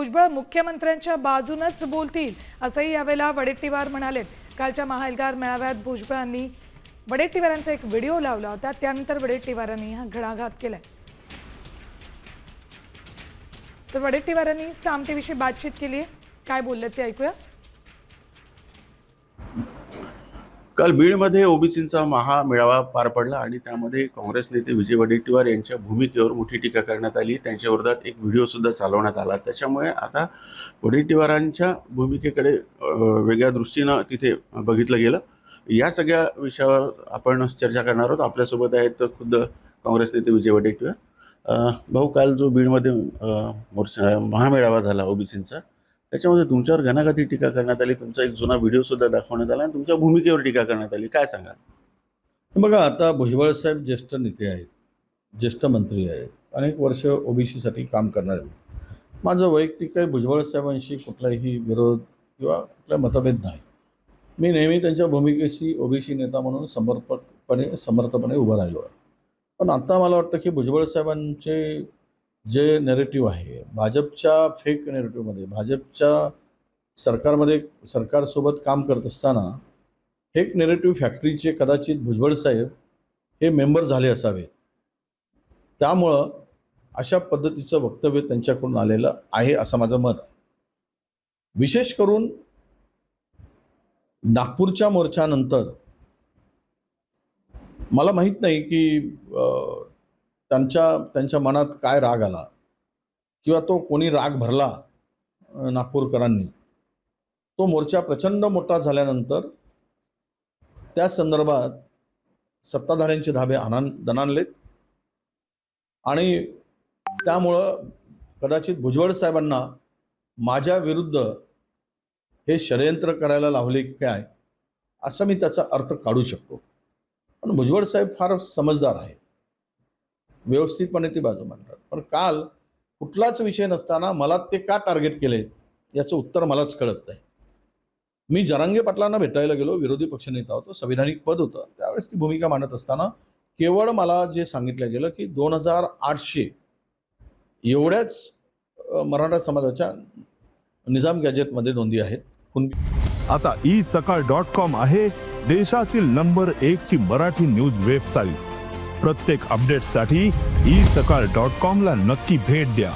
भुजबळ मुख्यमंत्र्यांच्या बाजूनच बोलतील असंही यावेळेला वडेट्टीवार म्हणाले। कालच्या महाएल्गार मेळाव्यात भुजबळांनी वडेट्टीवारांचा एक व्हिडिओ लावला होता, त्यानंतर वडेट्टीवारांनी हा घणाघात केलाय। तर वडेट्टीवारांनी सामतेविषयी बातचीत केली आहे, काय बोलले ते ऐकूया। काल बीडमध्ये ओबीसींचा महामेळावा पार पडला आणि त्यामध्ये काँग्रेस नेते विजय वडेट्टीवार यांच्या भूमिकेवर मोठी टीका करण्यात आली। त्यांच्या विरोधात एक व्हिडिओ सुद्धा चालवण्यात आला। त्याच्यामुळे आता वडेट्टीवारांच्या भूमिकेकडे वेगळ्या दृष्टीने तिथे बघितलं गेलं। या सगळ्या विषयावर आपण चर्चा करणार आहोत। आपल्यासोबत आहेत खुद्द काँग्रेस नेते विजय वडेट्टीवार। भाऊ, काल जो बीडमध्ये महामेळावा झाला ओबीसींचा, त्याच्यामध्ये तुमच्यावर घणाघाती टीका करण्यात आली, तुमचा एक जुना व्हिडिओ सुद्धा दाखवण्यात आला आणि तुमच्या भूमिकेवर टीका करण्यात आली, काय सांगाल? बघा, आता भुजबळ साहेब ज्येष्ठ नेते आहेत, ज्येष्ठ मंत्री आहेत, अनेक वर्ष ओबीसीसाठी काम करणारे। माझं वैयक्तिक काही भुजबळ साहेबांशी कुठलाही विरोध किंवा कुठला मतभेद नाही। मी नेहमी त्यांच्या भूमिकेशी ओबीसी नेता म्हणून समर्थपणे उभं राहिलो आहे। पण आता मला वाटतं की भुजबळ साहेबांचे जे नॅरेटिव्ह आहे, भाजपच्या फेक नॅरेटिव्हमध्ये, भाजपच्या सरकारसोबत काम करत असताना फेक नॅरेटिव्ह फॅक्टरीचे कदाचित भुजबळ साहेब हे मेंबर झाले असावेत। त्यामुळं अशा पद्धतीचं वक्तव्य त्यांच्याकडून आलेलं आहे असं माझं मत आहे। विशेष करून नागपूरच्या मोर्चानंतर मला माहीत नाही की त्यांच्या मनात काय राग आला किंवा तो कोणी राग भरला नागपूरकरांनी। तो मोर्चा प्रचंड मोठा झाल्यानंतर त्या संदर्भात सत्ताधाऱ्यांचे धाबे दणाणलेत आणि त्यामुळं कदाचित भुजबळ साहेबांना माझ्या विरुद्ध हे षडयंत्र करायला लावले की काय, असं मी त्याचा अर्थ काढू शकतो। पण भुजबळ साहेब फार समजदार आहे, व्यवस्थितपणे ती बाजू मांडतात। पण काल कुठलाच विषय नसताना मला ते का टार्गेट केले याचं उत्तर मलाच कळत नाही। मी जरांगे पाटलांना भेटायला गेलो, विरोधी पक्षनेता होतो, संविधानिक पद होतं, त्यावेळेस ती भूमिका मांडत असताना केवळ मला जे सांगितलं गेलं की 2800 एवढ्याच मराठा समाजाच्या निजाम गॅजेटमध्ये नोंदी आहेत। आता isakal.com आहे देशातील नंबर 1 ची मराठी न्यूज वेबसाईट। प्रत्येक अपडेटसाठी isakal.com ला नक्की भेट द्या।